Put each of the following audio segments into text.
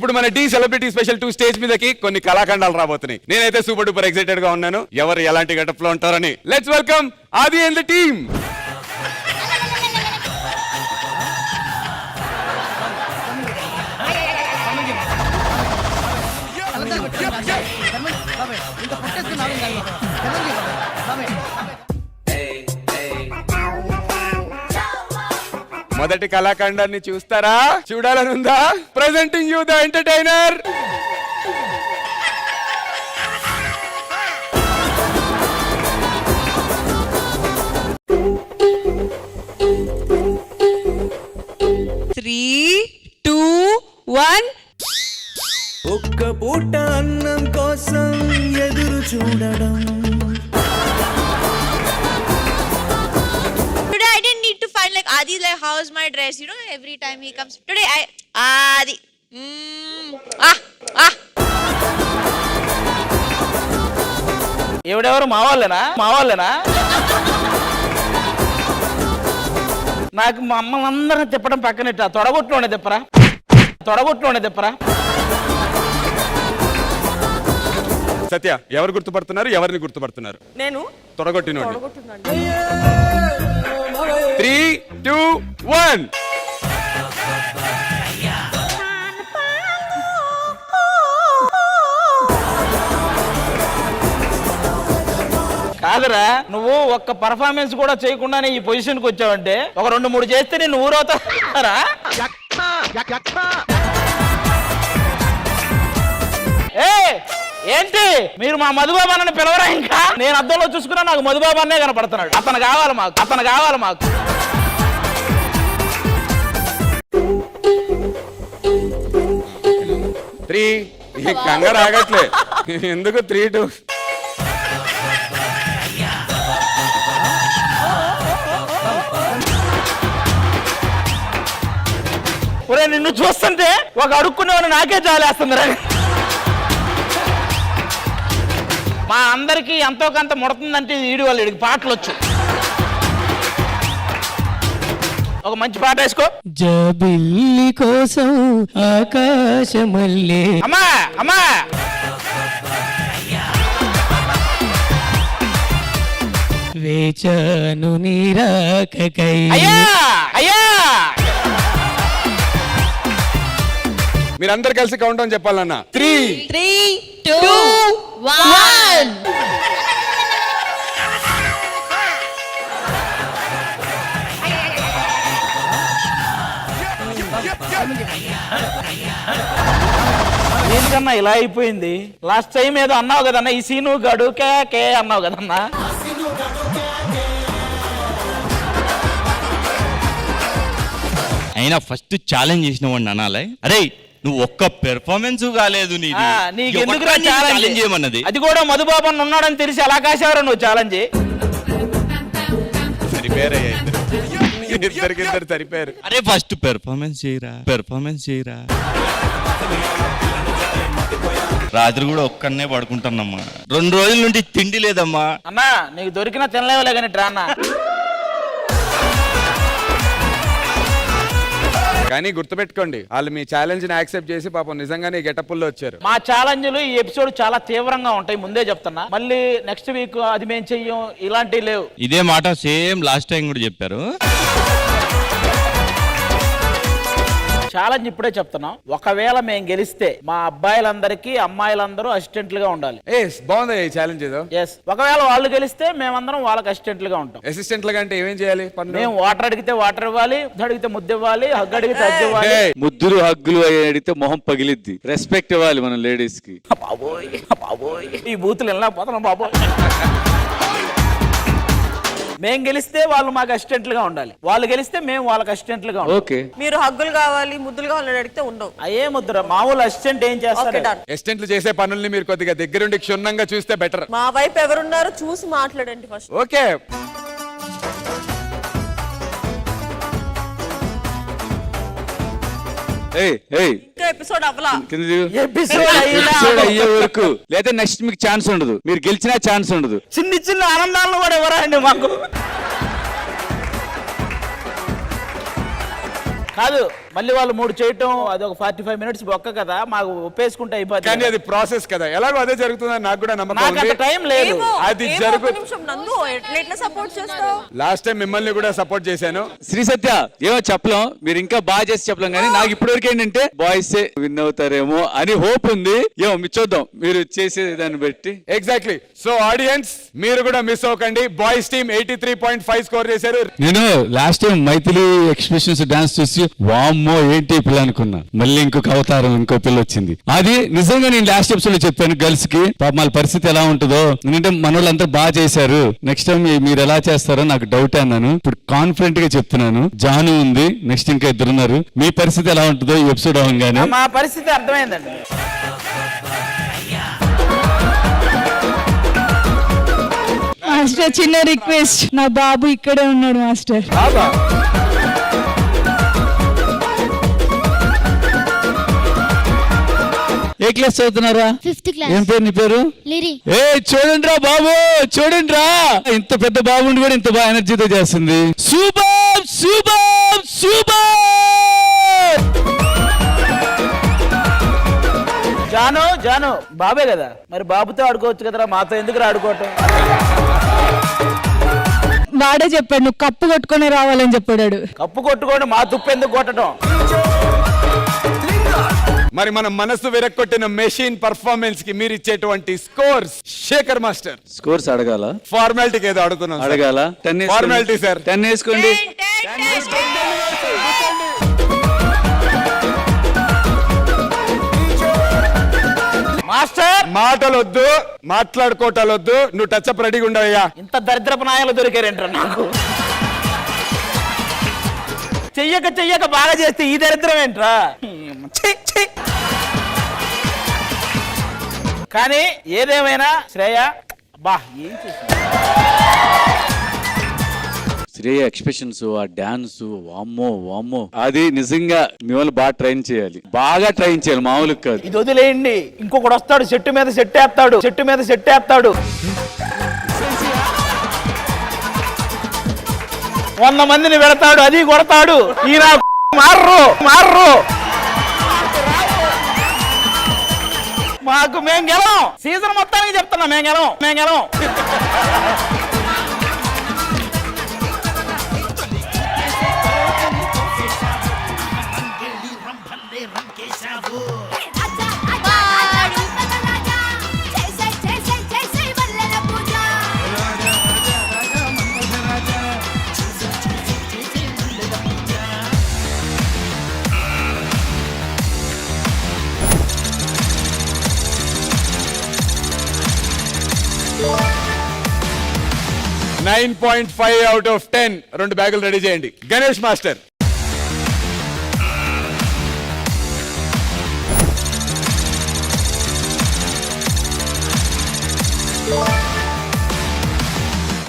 ఇప్పుడు మన tea celebrity special 2 stage మీదకి కొన్ని కళాఖండాలు రాబోతున్నాయి. నేనైతే సూపర్ డూపర్ ఎక్సైటెడ్ గా ఉన్నాను ఎవరు ఎలాంటి గెటప్ లో ఉంటారని. లెట్స్ వెల్కమ్ ఆది అండ్ ద టీమ్. మొదటి కళాఖండాన్ని చూస్తారా? చూడాలనుందా? ప్రెజెంటింగ్ యూ ద ఎంటర్టైనర్ ఒక్క పూట అన్నం కోసం ఎదురు చూడడం. Today I didn't need to find like Adi like how is my dress, you know, every time he comes. Today I Adi. ఎవడెవరు మావాళ్ళేనా నాకు మా అమ్మలందరినీ తిప్పడం పక్కనెట్టా తొడగొట్టులోనే తిప్పరా సత్య ఎవరు గుర్తుపడుతున్నారు? ఎవరిని గుర్తుపడుతున్నారు? నేను తొడగొట్టినోడు. 3, 2, 1 కాదురా, నువ్వు ఒక్క పర్ఫార్మెన్స్ కూడా చేయకుండానే ఈ పొజిషన్ కి వచ్చావంటే ఒక 2-3 చేస్తే నేను ఊరవుతారా? ఏంటి మీరు మా మధుబాబు అన్నని పిలవరా? ఇంకా నేను అద్దంలో చూసుకున్నా నాకు మధుబాబు అన్నే కనపడుతున్నాడు. అతను కావాలి మాకు 3 కంగారు ఆగట్లే ఎందుకు 3, 2 ఒరే నిన్ను చూస్తుంటే ఒక అడుక్కునేవాడు నాకే జాలేస్తుందిరా. మా అందరికి ఎంతో కొంత ముడుతుందంటే ఈడు వాళ్ళు ఇడికి పాటలు వచ్చు. ఒక మంచి పాట వేసుకో. జబిల్లి కోసం ఆకాశమల్లే. అమ్మా వేచాను నీరాకకై. అయ్యా మీరందరు కలిసి కౌంట్ డౌన్ చెప్పాలన్నా. 3, 2, 1 ఏంటన్నా ఇలా అయిపోయింది? లాస్ట్ టైం ఏదో అన్నావు కదన్నా, ఈ సీను గడు కే అన్నావు కదన్నా. అయినా ఫస్ట్ ఛాలెంజ్ చేసిన వాడిని అనాలే. అరే నువ్వు ఒక్క పెర్ఫార్మెన్స్ కాలేదు నీకు ఎందుకు ఛాలెంజ్ చేయమన్నది? అది కూడా మధుబాబు అన్న ఉన్నాడని తెలిసి ఎలా కాసేవారు నువ్వు ఛాలెంజ్? ఇద్దరు సరిపోయారు. అరే ఫస్ట్ పెర్ఫార్మెన్స్ చేయరా. రాత్రి కూడా ఒక్కడనే పడుకుంటానమ్మా. 2 రోజుల నుండి తిండి లేదమ్మా. అన్నా నీకు దొరికినా తినలేవలే కానీ డ్రా అన్న. కానీ గుర్తుపెట్టుకోండి, వాళ్ళు మీ ఛాలెంజ్ ని యాక్సెప్ట్ చేసి పాపం నిజంగానే గెటప్పుల్లో వచ్చారు. మా ఛాలెంజ్లు ఈ ఎపిసోడ్ చాలా తీవ్రంగా ఉంటాయి, ముందే చెప్తున్నా. మళ్ళీ నెక్స్ట్ వీక్ అది మేము చెయ్యం, ఇలాంటివి లేవు. ఇదే మాట సేమ్ లాస్ట్ టైం కూడా చెప్పారు. ఛాలెంజ్ ఇప్పుడే చెప్తున్నాం, ఒకవేళ మేము గెలిస్తే మా అబ్బాయిలందరికీ అమ్మాయిలందరూ అసిస్టెంట్లుగా ఉండాలి. బాగుంది ఈ ఛాలెంజ్ ఏదో. ఒకవేళ వాళ్ళు గెలిస్తే మేమందరం వాళ్ళకి అసిస్టెంట్లుగా ఉంటాం. అసిస్టెంట్లుగా అంటే ఏమేం చేయాలి? మేము వాటర్ అడిగితే వాటర్ ఇవ్వాలి, అడిగితే ముద్దు ఇవ్వాలి, హగ్గు అడిగితే హగ్గు ఇవ్వాలి. ముద్దులు హగ్గులు అడిగితే మొహం పగిలిద్ది. రెస్పెక్ట్ ఇవ్వాలి మనం లేడీస్ కి. బాబోయ్ ఈ బూతులు వెళ్ళకపోతున్నాం బాబోయ్. మేం గెలిస్తే వాళ్ళు మాకు అసిస్టెంట్లుగా ఉండాలి, వాళ్ళు గెలిస్తే మేము వాళ్ళకి అసిస్టెంట్లుగా ఉండాలి. ఓకే. మీరు హగ్గులు కావాలి ముద్దులు కావాలని అడిగితే ఉండవు. అయ్యే ముద్దురా, మామూలు అసిస్టెంట్ ఏం చేస్తారు? అసిస్టెంట్లు చేసే పనుల్ని మీరు కొద్దిగా దగ్గరుండి క్షుణ్ణంగా చూస్తే బెటర్. మా వైపు ఎవరున్నారో చూసి మాట్లాడండి ఫస్ట్. ఓకే. ఇంకా ఎపిసోడ్ అవ్వలా. ఎపిసోడ్ అయ్యే వరకు లేదా నెక్స్ట్ మీకు ఛాన్స్ ఉండదు, మీరు గెలిచినా ఛాన్స్ ఉండదు. చిన్న ఆనందాలను కూడా ఎవరా అండి మాకు? కాదు మళ్ళీ వాళ్ళు 3 చేయటం అది ఒక 45 మినిట్స్ బొక్క కదా, మాకు ఒప్పేసుకుంటే కానీ అయిపోతుంది. అది ప్రాసెస్ కదా, ఎలాగో అదే జరుగుతుందని నాకు కూడా నమ్మకం నాకు అంత ఉంది. టైం లేదు. అది ఏమో, జరుగు ఒక్క నిమిషం నందు ఎట్లా సపోర్ట్ చేస్తావు? లాస్ట్ టైం మిమ్మల్ని కూడా సపోర్ట్ చేశాను. శ్రీ సత్య ఏమో చెప్పలేం, మీరు ఇంకా బాగా చేసి చెప్పలేం, కానీ నాకు ఇప్పటివరకు ఏంటంటే బాయ్స్ విన్ అవుతారేమో అని హోప్ ఉంది. ఏమో మీరు చూద్దాం, మీరు చేసే దాన్ని బట్టి. ఎగ్జాక్ట్లీ. సో ఆడియన్స్ మీరు కూడా మిస్ అవ్వకండి. బాయ్స్ టీమ్ 83.5 స్కోర్ చేశారు. నేను last time Mythili expressions dance చూసి వామ్మో ఏంటి ఈ పిల్ల అనుకున్నా. మళ్ళీ ఇంకొక అవతారం ఇంకో పిల్ల వచ్చింది. అది నిజంగా నేను లాస్ట్ ఎపిసోడ్ లో చెప్పాను గర్ల్స్ కి పాప వాళ్ళ పరిస్థితి ఎలా ఉంటుందో. ఎందుకంటే మన వాళ్ళంతా బాగా చేశారు, నెక్స్ట్ టైం మీరు ఎలా చేస్తారో నాకు డౌట్ అన్నాను. ఇప్పుడు కాన్ఫిడెంట్ గా చెప్తున్నాను. జాను ఉంది, నెక్స్ట్ ఇంకా ఇద్దరున్నారు. మీ పరిస్థితి ఎలా ఉంటుందో ఈ ఎపిసోడ్ అవగానే. మా పరిస్థితి అర్థమైందండి. మాస్టర్ చిన్న రిక్వెస్ట్, నా బాబు ఇక్కడే ఉన్నాడు మాస్టర్. ఏ క్లాస్ చదువుతున్నారా? 5th class. ఏం పేరు నీ పేరు? లిరి. ఏ చూడండి రా బాబు, చూడండి రా, ఇంత పెద్ద బాబుని కూడా ఇంత బాగా ఎనర్జీతో చేస్తుంది. Super super super. జాను బాబే కదా, మరి బాబుతో ఆడుకోవచ్చు కదరా, మాతో ఎందుకు ఆడుకోవటం? వాడే చెప్పాడు నువ్వు కప్పు కొట్టుకొని రావాలని చెప్పాడు. కప్పు కొట్టుకోండి, మా తుప్పు ఎందుకు కొట్టడం? మరి మన మనసు విరక్కొట్టిన మెషిన్ పర్ఫార్మెన్స్ కి మీరు ఇచ్చేటువంటి స్కోర్స్. శేఖర్ మాస్టర్ స్కోర్స్ అడగాల? ఫార్మాలిటీకి ఏదో అడుగుతున్నాం సార్. అడగాల? 10 ఫార్మాలిటీ సార్. 10 వేసుకోండి. మాస్టర్ మాటలొద్దు, మాట్లాడుకోవటాలొద్దు, నువ్వు టచ్ అప్ రెడీగా ఉండవయ్యా. ఇంత దరిద్రపు నాయలు దొరికారేంటారు నాకు. చెయ్యక బాగా చేస్తే ఈ దరిద్రం ఏంట్రా? ఛీ, ఛీ. కానీ ఏదేమైనా శ్రేయ బా ఏం చేసింది? శ్రేయ ఎక్స్ప్రెషన్స్, ఆ డాన్స్, వామ్మో వామ్మో, అది నిజంగా మిమ్మల్ని బాగా ట్రైన్ చేయాలి, బాగా ట్రైన్ చేయాలి, మామూలుగా కాదు. ఇది వదిలేయండి, ఇంకొకడు వస్తాడు, చెట్టు మీద సెట్ వేస్తాడు. 100 మందిని పెడతాడు, అది కొడతాడు. ఈయన మార్రు. మాకు మేము గెలం, సీజన్ మొత్తానికి చెప్తున్నా, మేము గెలం. Nine 9.5 out of 10. 2 బ్యాగులు రెడీ చేయండి. గణేష్ మాస్టర్.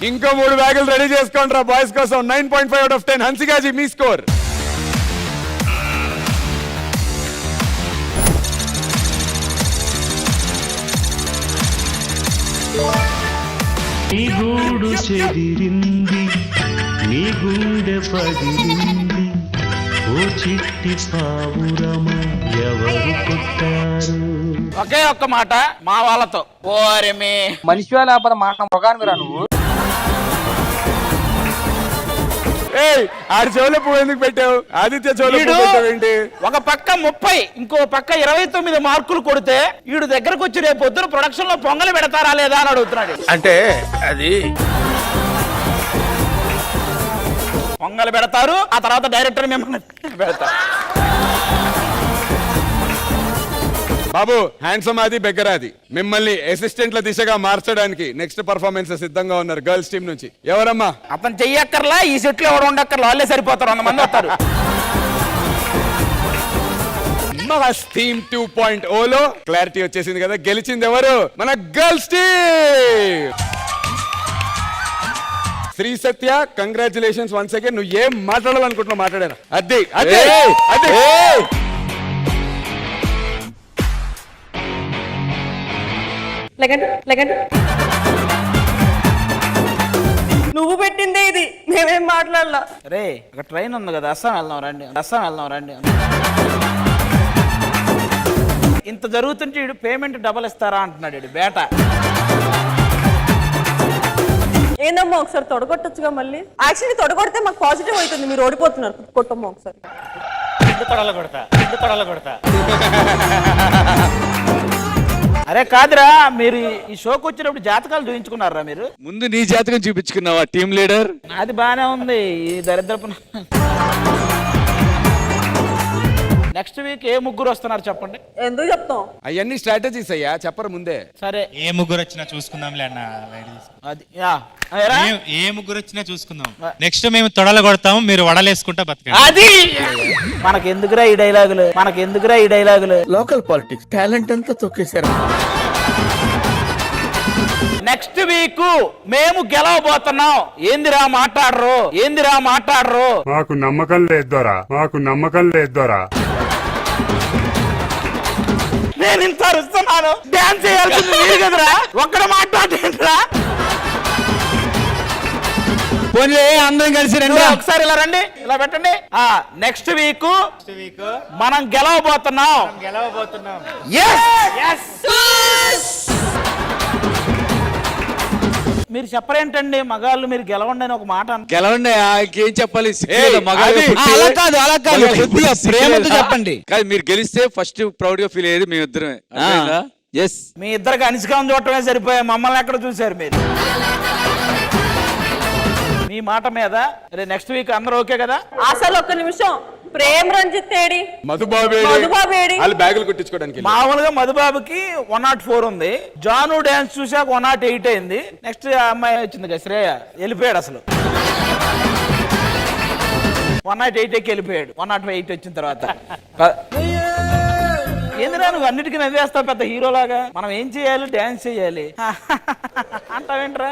ఇంకో 3 బ్యాగులు రెడీ చేసుకోండి రా బాయ్స్ కోసం. 9.5 out of 10. హన్సికాజీ మీ స్కోర్. నీ గూడు చెదిరింది, నీ గుండె పగిలింది, ఓ చిట్టి పావురమ ఎవరు కొట్టారు? ఒకే ఒక్క మాట మా వాళ్ళతో, ఓరమే మనిషి లేకపోతే మాట మొగానివిరా నువ్వు. ఆడి చెవులో పువ్వు ఎందుకు పెట్టావు? ఆదిత్య చెవులో పువ్వు పెట్టావు ఏంటి? ఒక పక్క 30, ఇంకో పక్క 29 మార్కులు కొడితే వీడు దగ్గరకు వచ్చి రేపు పొద్దున ప్రొడక్షన్ లో పొంగలి పెడతారా లేదా అని అడుగుతున్నాడు. అంటే అది పొంగలి పెడతారు, ఆ తర్వాత డైరెక్టర్ మిమ్మల్ని పెడతారు. బాబు హ్యాండ్సమ్ అది బెగ్గరాది మిమ్మల్ని అసిస్టెంట్ల దిశగా మార్చడానికి నెక్స్ట్ పర్ఫార్మెన్స్ సిద్ధంగా ఉన్నారు గర్ల్స్ టీం నుంచి. ఎవరమ్మా? అతను చెయ్యక్కర్లా, ఈ సెట్లు ఎవరు ఉండక్కర్లా, వాళ్ళే సరిపోతారు, 100 మంది వస్తారు. థీమ్ 2.0 లో క్లారిటీ వచ్చేసింది కదా. గెలిచింది ఎవరు? మన గర్ల్స్ టీం. శ్రీ సత్య, కంగ్రాచులేషన్స్ వన్స్ అగైన్. నువ్వు ఏం మాట్లాడాలనుకుంటున్నావు మాట్లాడాను. అదే అదే అదే నువ్వు పెట్టిందే ఇది. మేమేం మాట్లాడలా. రే ఒక ట్రైన్ ఉంది కదా, అస్సాం వెళ్దాం రండి. ఇంత జరుగుతుంటే వీడు పేమెంట్ డబల్ ఇస్తారా అంటున్నాడు వీడు బేట. ఏందమ్మా ఒకసారి తొడగొట్టొచ్చుగా మళ్ళీ. యాక్చువల్లీ తొడగొడితే మాకు పాజిటివ్ అవుతుంది, మీరు ఓడిపోతున్నారు. కొట్టమ్మా ఒకసారి. కొడతా అరే కాదురా, మీరు ఈ షోకి వచ్చినప్పుడు జాతకాలు చూపించుకున్నారా మీరు? ముందు నీ జాతకం చూపించుకున్నావా టీమ్ లీడర్? నాది బానే ఉంది. ఈ దరిద్రపు నెక్స్ట్ వీక్ ఏ ముగ్గురు వస్తున్నారు చెప్పండి. ఎందుకు చెప్తాం? అవన్నీ స్ట్రాటజీస్ అయ్యా, చెప్పరు ముందే. సరే ఏ ముగ్గురు వచ్చినా చూసుకుందాంలే అన్న. అది యా. ఏరా? ఏ ముగ్గురు వచ్చినా చూసుకుందాం. నెక్స్ట్ మేము తొడలు కొడతాము, మీరు వడలేసుకుంటా బతకండి. అది మనకెందుకురా ఈ డైలాగులు. లోకల్ పాలిటిక్స్ టాలెంట్ అంతా తొక్కేశారు. నెక్స్ట్ వీక్ మేము గెలవబోతున్నాం. ఏందిరా మాట్లాడరు? మాకు నమ్మకం లేదు దొరా. నేను ఇంత అరుస్తున్నాను, డాన్స్ చేయాల్సింది మీరు కదరా, ఒక్కడ మాట్లాడేంట్రా? అందరం కలిసి రండి. ఒకసారి ఇలా రండి, ఇలా పెట్టండి. నెక్స్ట్ వీక్ మనం గెలవబోతున్నాం. Yes! మీరు చెప్పరేంటండి మగాళ్ళు, మీరు గెలవండి అని ఒక మాట గెలవండి, ఇంకేం చెప్పాలి? అలా కాదు, కొద్దిగా ప్రేమతో చెప్పండి. కాదు, మీరు గెలిస్తే ఫస్ట్ ప్రౌడ్ గా ఫీల్ అయ్యేది మేము ఇద్దరమే. ఎస్, మీ ఇద్దరికి అనిసికాం చూడటమే సరిపోయా, మమ్మల్ని ఎక్కడ చూశారు మీరు? మీ మాట మీద నెక్స్ట్ వీక్ అందరూ ఓకే కదా? అసలు ఒక్క నిమిషం, ప్రేమ్ రంజిత్ ఏడి? మధుబాబు ఏడి? వాళ్ళు బ్యాగులు కుట్టించుకోవడానికి. మామూలుగా మధుబాబుకి 104 ఉంది. జాను డాన్స్ చూసాక 108 అయింది. నెక్స్ట్ అమ్మాయి వచ్చింది కదా శ్రేయ, వెళ్ళిపోయాడు అసలు. 108కి వెళ్ళిపోయాడు. 108 వచ్చిన తర్వాత ఏందిరా నువ్వు అన్నిటికీ నవ్వేస్తావు పెద్ద హీరోలాగా? మనం ఏం చేయాలి? డాన్స్ చేయాలి అంటావేంట్రా?